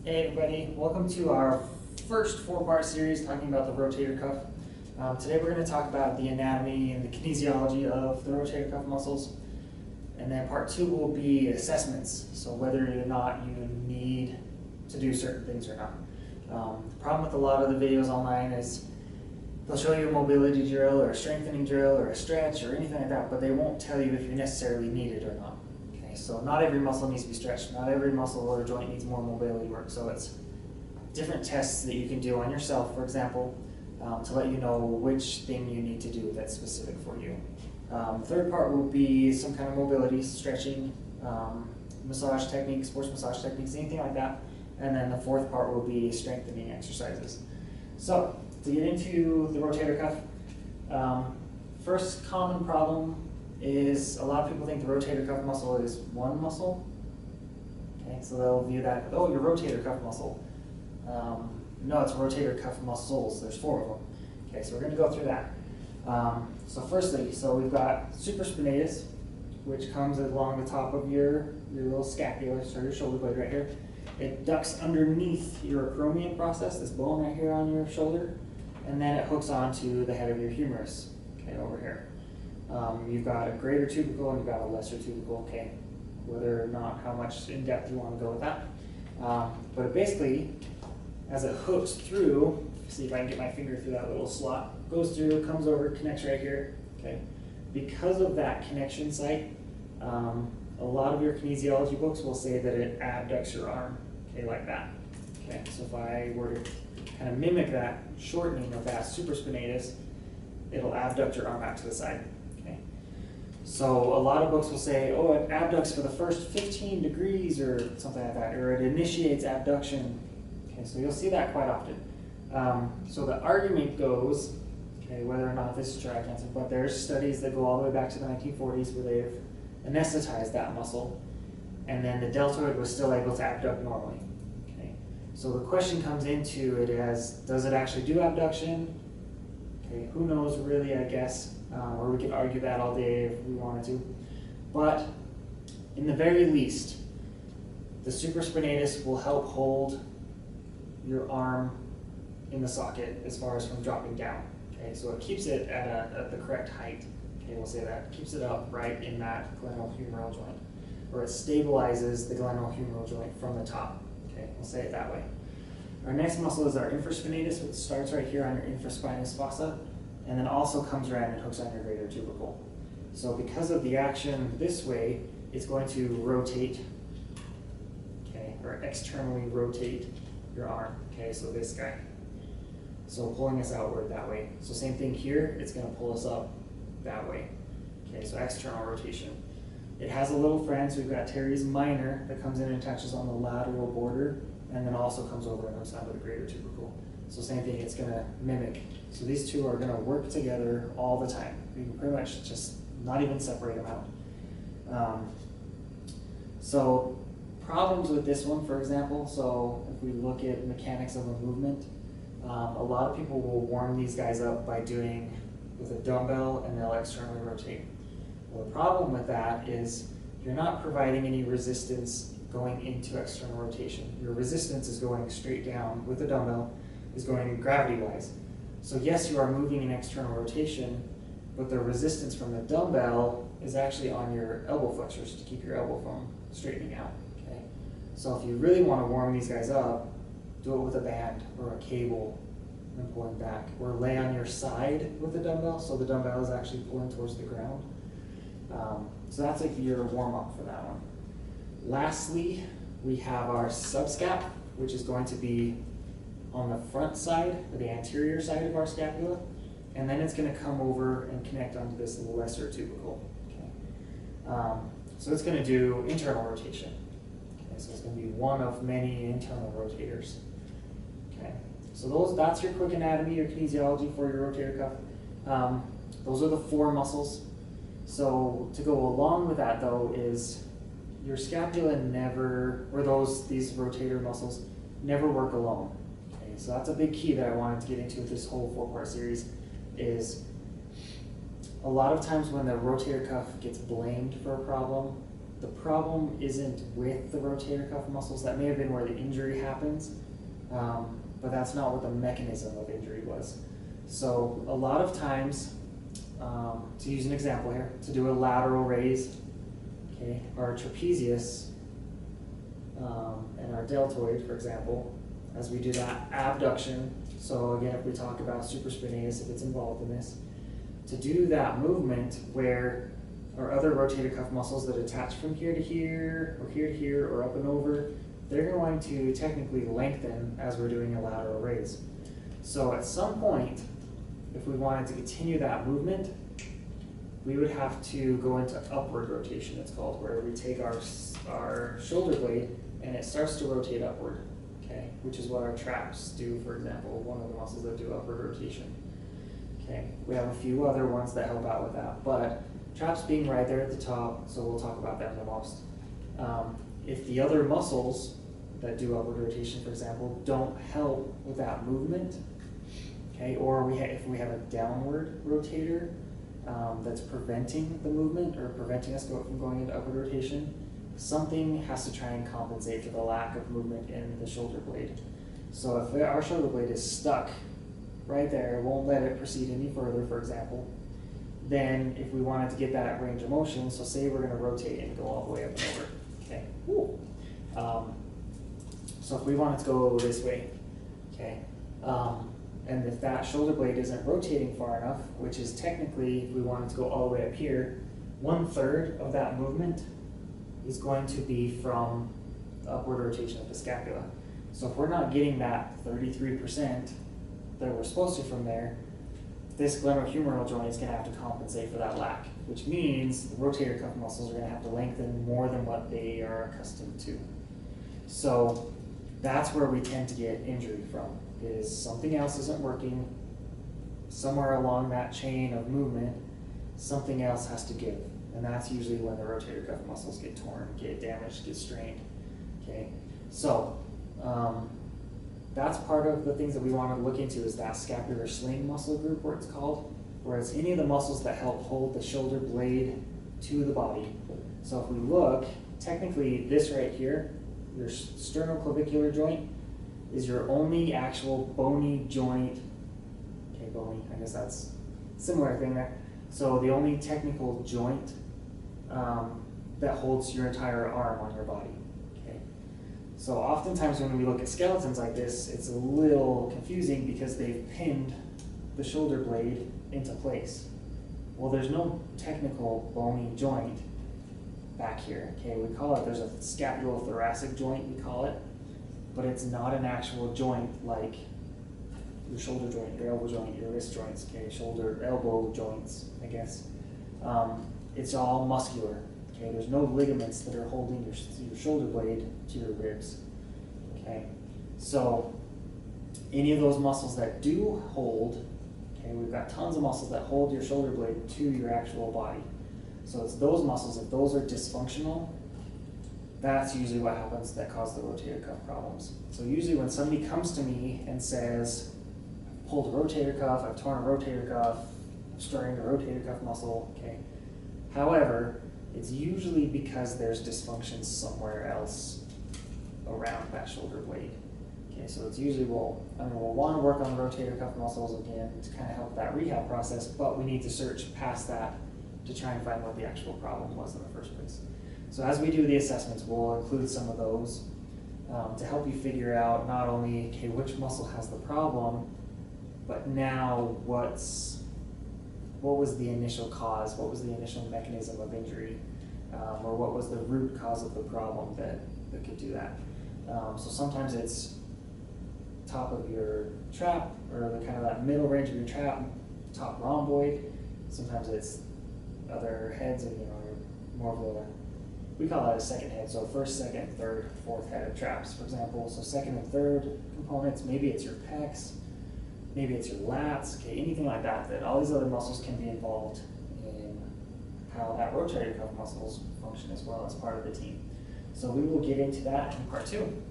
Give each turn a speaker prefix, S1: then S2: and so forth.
S1: Hey everybody, welcome to our first four-part series talking about the rotator cuff. Today we're going to talk about the anatomy and the kinesiology of the rotator cuff muscles. And then part two will be assessments, so whether or not you need to do certain things or not. The problem with a lot of the videos online is they'll show you a mobility drill or a strengthening drill or a stretch or anything like that, but they won't tell you if you necessarily need it or not. Okay, so not every muscle needs to be stretched, not every muscle or joint needs more mobility work, so it's different tests that you can do on yourself, for example, to let you know which thing you need to do that's specific for you. Third part will be some kind of mobility, stretching, massage techniques, sports massage techniques, anything like that. And then the fourth part will be strengthening exercises. So, to get into the rotator cuff, first common problem is a lot of people think the rotator cuff muscle is one muscle. Okay, so they'll view that, oh, your rotator cuff muscle. No, it's rotator cuff muscles. There's four of them. Okay, so we're going to go through that. So firstly, we've got supraspinatus, which comes along the top of your little scapula, so your shoulder blade right here. It ducks underneath your acromion process, this bone right here on your shoulder, and then it hooks onto the head of your humerus, okay, over here. You've got a greater tubercle and you've got a lesser tubercle, okay, whether or not how much in depth you want to go with that. But basically, as it hooks through, see if I can get my finger through that little slot, goes through, comes over, connects right here, okay. Because of that connection site, a lot of your kinesiology books will say that it abducts your arm, okay, like that. Okay, so if I were to kind of mimic that shortening of that supraspinatus, it'll abduct your arm out to the side. Okay, so a lot of books will say, oh, it abducts for the first 15 degrees or something like that, or it initiates abduction. Okay, so you'll see that quite often. So the argument goes, okay, whether or not this is true, I can't say, but there's studies that go all the way back to the 1940s where they've anesthetized that muscle, and then the deltoid was still able to abduct normally. Okay, so the question comes into it as, does it actually do abduction? Okay, who knows really, I guess, or we could argue that all day if we wanted to. But in the very least, the supraspinatus will help hold your arm in the socket as far as from dropping down. Okay, so it keeps it at the correct height. Okay, we'll say that. Keeps it up right in that glenohumeral joint, or it stabilizes the glenohumeral joint from the top. Okay, we'll say it that way. Our next muscle is our infraspinatus, which starts right here on your infraspinous fossa, and then also comes around and hooks on your greater tubercle. So because of the action this way, it's going to rotate, okay, or externally rotate your arm. Okay, so this guy. So pulling us outward that way. So same thing here, it's going to pull us up that way. Okay, so external rotation. It has a little friend, so we've got teres minor that comes in and touches on the lateral border, and then also comes over and hooks onto the greater tubercle. So same thing, it's going to mimic. So these two are going to work together all the time. You can pretty much just not even separate them out. So problems with this one, for example, so if we look at mechanics of a movement, a lot of people will warm these guys up by doing with a dumbbell and they'll externally rotate. Well, the problem with that is you're not providing any resistance going into external rotation. Your resistance is going straight down with the dumbbell, is going gravity-wise. So yes, you are moving in external rotation, but the resistance from the dumbbell is actually on your elbow flexors to keep your elbow from straightening out. Okay? So if you really want to warm these guys up, do it with a band or a cable and pulling back, or lay on your side with the dumbbell so the dumbbell is actually pulling towards the ground. So that's like your warm-up for that one. Lastly, we have our subscap, which is going to be on the front side, or the anterior side of our scapula, and then it's going to come over and connect onto this lesser tubercle. Okay. So it's going to do internal rotation. Okay, so it's going to be one of many internal rotators. Okay. So that's your quick anatomy, your kinesiology for your rotator cuff. Those are the four muscles. So to go along with that though is your scapula never, or these rotator muscles, never work alone. Okay, so that's a big key that I wanted to get into with this whole four-part series, is a lot of times when the rotator cuff gets blamed for a problem, the problem isn't with the rotator cuff muscles. That may have been where the injury happens, but that's not what the mechanism of injury was. So a lot of times, to use an example here, to do a lateral raise, okay, our trapezius and our deltoid, for example, as we do that abduction, so again, if we talk about supraspinatus, if it's involved in this, to do that movement where our other rotator cuff muscles that attach from here to here, or here to here, or up and over, they're going to technically lengthen as we're doing a lateral raise. So at some point, if we wanted to continue that movement, we would have to go into upward rotation, it's called, where we take our shoulder blade and it starts to rotate upward, okay, which is what our traps do, for example, one of the muscles that do upward rotation. Okay, we have a few other ones that help out with that, but traps being right there at the top, so we'll talk about them the most. If the other muscles that do upward rotation, for example, don't help with that movement, okay, or if we have a downward rotator that's preventing the movement or preventing us from going into upward rotation, something has to try and compensate for the lack of movement in the shoulder blade. So if our shoulder blade is stuck right there, won't let it proceed any further, for example, then if we wanted to get that range of motion, so say we're going to rotate and go all the way up and over, okay? So if we wanted to go this way, okay, and if that shoulder blade isn't rotating far enough, which is technically, if we wanted to go all the way up here, 1/3 of that movement is going to be from the upward rotation of the scapula. So if we're not getting that 33% that we're supposed to from there, this glenohumeral joint is going to have to compensate for that lack, which means the rotator cuff muscles are going to have to lengthen more than what they are accustomed to. So that's where we tend to get injury from, is something else isn't working, somewhere along that chain of movement, something else has to give. And that's usually when the rotator cuff muscles get torn, get damaged, get strained. Okay, so that's part of the things that we want to look into, is that scapular sling muscle group, where it's called, where it's any of the muscles that help hold the shoulder blade to the body. So if we look, technically this right here, your sternoclavicular joint, is your only actual bony joint. Okay, bony, I guess that's a similar thing there. So the only technical joint that holds your entire arm on your body. Okay. So oftentimes when we look at skeletons like this, it's a little confusing because they've pinned the shoulder blade into place. Well, there's no technical bony joint back here. Okay, we call it, there's a scapulothoracic joint, we call it, but it's not an actual joint like your shoulder joint, your elbow joint, your wrist joints, okay, shoulder, elbow joints, I guess. It's all muscular, okay? There's no ligaments that are holding your shoulder blade to your ribs, okay? So any of those muscles that do hold, okay, we've got tons of muscles that hold your shoulder blade to your actual body. So it's those muscles, if those are dysfunctional, that's usually what happens that cause the rotator cuff problems. So usually when somebody comes to me and says, I've pulled a rotator cuff, I've torn a rotator cuff, I've strained a rotator cuff muscle, okay. However, it's usually because there's dysfunction somewhere else around that shoulder blade. Okay, so it's usually, we'll want to work on the rotator cuff muscles again to kind of help that rehab process, but we need to search past that to try and find what the actual problem was in the first place. So as we do the assessments, we'll include some of those to help you figure out not only, okay, which muscle has the problem, but now what was the initial cause, what was the initial mechanism of injury, or what was the root cause of the problem that could do that. So sometimes it's top of your trap, or the kind of that middle range of your trap, top rhomboid. Sometimes it's other heads, and more of the, we call that a second head. So first, second, third, fourth head of traps, for example. So second and third components, maybe it's your pecs, maybe it's your lats, okay, anything like that, that all these other muscles can be involved in how that rotator cuff muscles function as well as part of the team. So we will get into that in part 2.